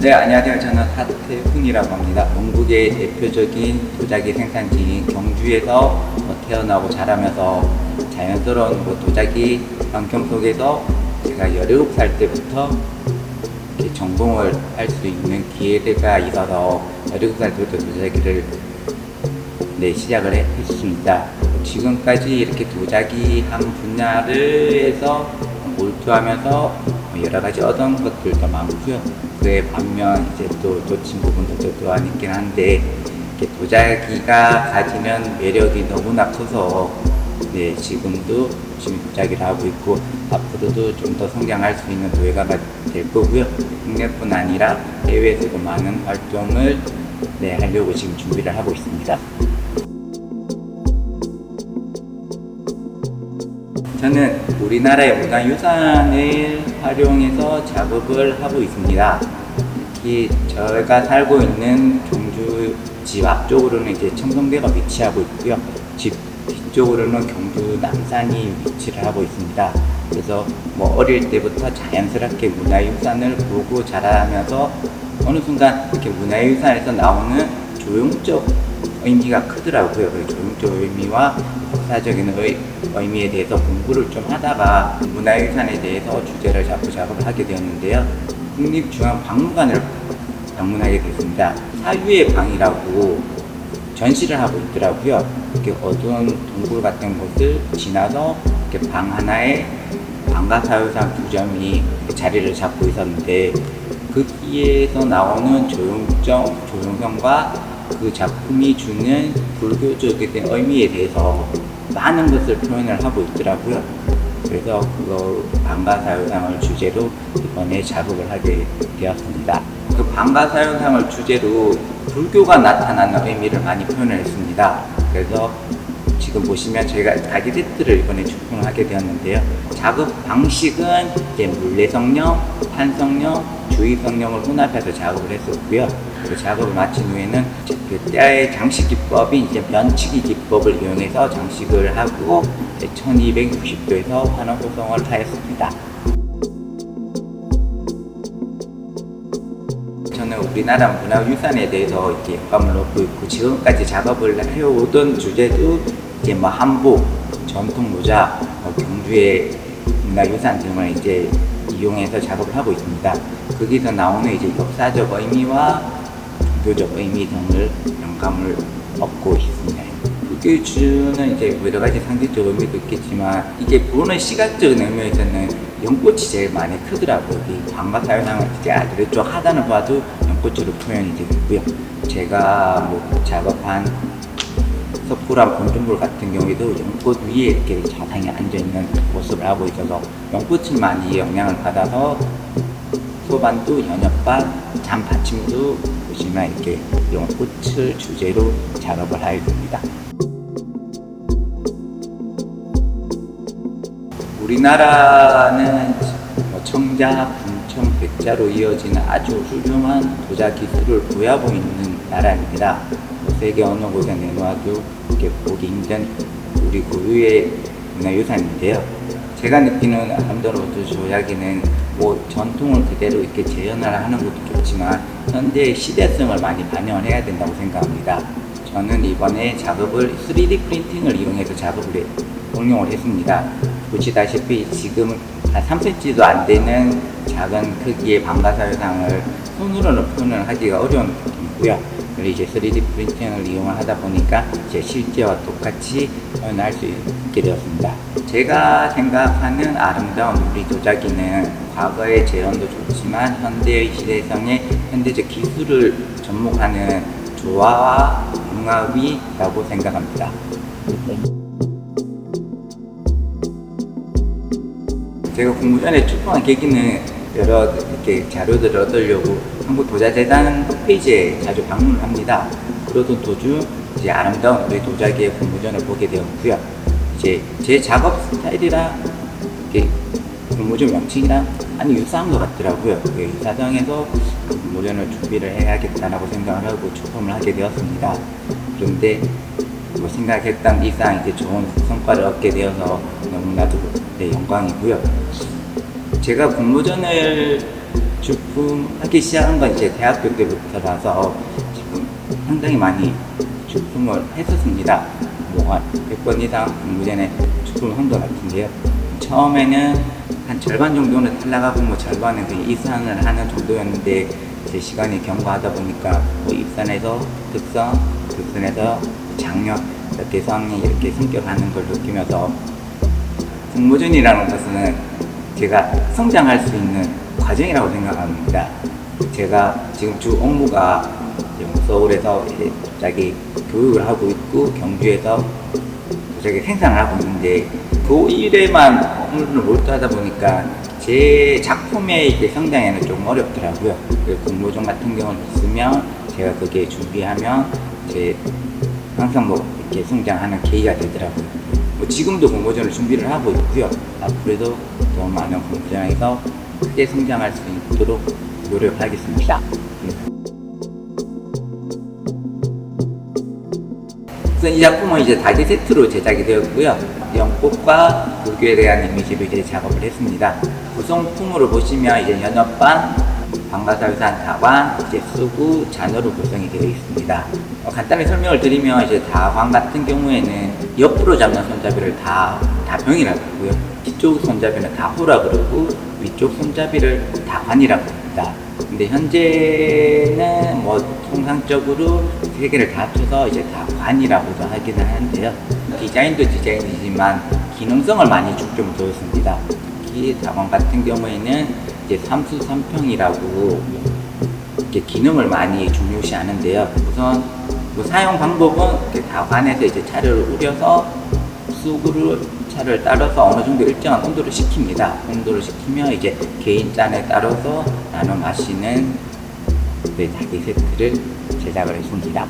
네, 안녕하세요. 저는 하태훈이라고 합니다. 영국의 대표적인 도자기 생산지인 경주에서 태어나고 자라면서 자연스러운 도자기 환경 속에서 제가 17살 때부터 이렇게 전공을 할 수 있는 기회가 있어서 17살 때부터 도자기를 시작을 했습니다. 지금까지 이렇게 도자기 한 분야를 해서 몰두하면서 여러 가지 얻은 것들도 많고요. 그에 반면 이제 또 놓친 부분도 또한 있긴 한데, 이렇게 도자기가 가지는 매력이 너무나 커서 지금도 열심히 도자기를 하고 있고 앞으로도 좀 더 성장할 수 있는 도예가가 될 거고요. 국내뿐 아니라 해외에서도 많은 활동을 하려고 지금 준비를 하고 있습니다. 저는 우리나라의 문화유산을 활용해서 작업을 하고 있습니다. 특히 저희가 살고 있는 경주 집 앞쪽으로는 이제 첨성대가 위치하고 있고요. 집 뒤쪽으로는 경주 남산이 위치를 하고 있습니다. 그래서 어릴 때부터 자연스럽게 문화유산을 보고 자라면서 어느 순간 이렇게 문화유산에서 나오는 조형적 의미가 크더라고요. 그 조형적 의미와 역사적인 의미에 대해서 공부를 좀 하다가 문화유산에 대해서 주제를 잡고 작업을 하게 되었는데요. 국립중앙박물관을 방문하게 됐습니다. 사유의 방이라고 전시를 하고 있더라고요. 이렇게 어두운 동굴 같은 곳을 지나서 이렇게 방 하나에 방과 사유상 2점이 자리를 잡고 있었는데, 거기에서 나오는 조형성과 그 작품이 주는 불교적인 의미에 대해서 많은 것을 표현을 하고 있더라고요. 그래서 그 방가사유상을 주제로 이번에 작업을 하게 되었습니다. 그 방가사유상을 주제로 불교가 나타나는 의미를 많이 표현을 했습니다. 그래서 지금 보시면 저희가 다기세트를 이번에 출품을 하게 되었는데요. 작업 방식은 이제 물레성령, 판성령, 주의성령을 혼합해서 작업을 했었고요. 그 작업을 마친 후에는 그때의 장식 기법인 이제 면치기 기법을 이용해서 장식을 하고 1260도에서 환원 호성을 하였습니다. 저는 우리나라 문화유산에 대해서 이렇게 영감을 얻고 있고, 지금까지 작업을 해오던 주제도 이제 한복, 전통 모자, 경주의 문화유산 등을 이제 이용해서 작업을 하고 있습니다. 거기서 나오는 이제 역사적 의미와 종교적 의미 등을 영감을 얻고 있습니다. 그게 주는 이제 여러 가지 상징적 의미도 있겠지만, 이게 보는 시각적인 의미에서는 연꽃이 제일 많이 크더라고요. 이 방과 사유상은 이제 아래쪽 하단을 봐도 연꽃으로 표현이 되고요. 제가 작업한 석굴암 본전불 같은 경우에도 연꽃 위에 이렇게 자상히 앉아있는 모습을 하고 있어서 연꽃이 많이 영향을 받아서 소반도, 연엽반, 잔받침도 보시면 이렇게 연꽃을 주제로 작업을 하였습니다. 우리나라는 청자, 분청, 백자로 이어지는 아주 훌륭한 도자 기술을 보유하고 있는 나라입니다. 세계 어느 곳에 내놓아도 이렇게 보기 힘든 우리 고유의 문화유산인데요. 제가 느끼는 아름다운 조자기는 전통을 그대로 이렇게 재현을 하는 것도 좋지만 현대의 시대성을 많이 반영을 해야 된다고 생각합니다. 저는 이번에 작업을 3D 프린팅을 이용해서 작업을 응용을 했습니다. 보시다시피 지금 한 3cm도 안 되는 작은 크기의 방가사유상을 손으로는 표현을 하기가 어려운 부분이고요. 그리고 이제 3D 프린팅을 이용을 하다 보니까 이제 실제와 똑같이 표현할 수 있게 되었습니다. 제가 생각하는 아름다운 우리 도자기는 과거의 재현도 좋지만 현대의 시대성의 현대적 기술을 접목하는 조화와 융합이라고 생각합니다. 제가 공모전에 출품한 계기는 여러 이렇게 자료들을 얻으려고 한국도자재단 홈페이지에 자주 방문을 합니다. 그러던 도중 이제 아름다운 우리 도자기의 공모전을 보게 되었고요. 이제 제 작업 스타일이랑 이렇게 공모전 명칭이랑 많이 유사한 것 같더라고요. 그 유사성에서 공모전을 준비를 해야겠다라고 생각을 하고 출품을 하게 되었습니다. 그런데 생각했던 이상 이제 좋은 성과를 얻게 되어서 너무나도 영광이고요. 제가 공모전을 주품하기 시작한 건 이제 대학교 때부터라서 지금 상당히 많이 주품을 했었습니다. 뭐 한 100번 이상 공부 전에 주품을 한 것 같은데요. 처음에는 한 절반 정도는 탈락하고 뭐 절반은 그냥 입산을 하는 정도였는데 제 시간이 경과하다 보니까 뭐 입산에서 특성, 특선에서 장력, 이렇게 성이 이렇게 성격하는 걸 느끼면서 공모전이라는 것은 제가 성장할 수 있는 과정이라고 생각합니다. 제가 지금 주 업무가 서울에서 이제 갑자기 교육을 하고 있고 경주에서 갑자기 생산을 하고 있는데 그 일에만 업무를 몰두하다 보니까 제 작품의 이제 성장에는 좀 어렵더라고요. 공모전 같은 경우는 있으면 제가 거기에 준비하면 제 항상 뭐 이렇게 성장하는 계기가 되더라고요. 뭐 지금도 공모전을 준비를 하고 있고요. 앞으로도 더 많은 공모전에서 크게 성장할 수 있도록 노력하겠습니다. 우선 이 작품은 이제 다개 세트로 제작이 되었고요. 연꽃과 불교에 대한 이미지로 이제 작업을 했습니다. 구성품으로 보시면 이제 연엽반, 방가사유산 다관, 이제 수구, 잔으로 구성이 되어 있습니다. 간단히 설명을 드리면 이제 다관 같은 경우에는 옆으로 잡는 손잡이를 다병이라고 하고요. 뒤쪽 손잡이는 다호라 그러고 위쪽 손잡이를 다관이라고 합니다. 근데 현재는 뭐 통상적으로 세 개를 다 합쳐서 이제 다관이라고도 하기는 하는데요. 디자인도 디자인이지만 기능성을 많이 중점을 두었습니다. 특히 다관 같은 경우에는 이제 삼수삼평이라고 이렇게 기능을 많이 중요시하는데요. 우선 그 사용 방법은 이렇게 다관에서 이제 차를 우려서 쑥으로 차를 따라서 어느 정도 일정한 온도를 식힙니다. 온도를 식히면 이제 개인 잔에 따라서 나눠 마시는 다개 세트를 제작을 했습니다.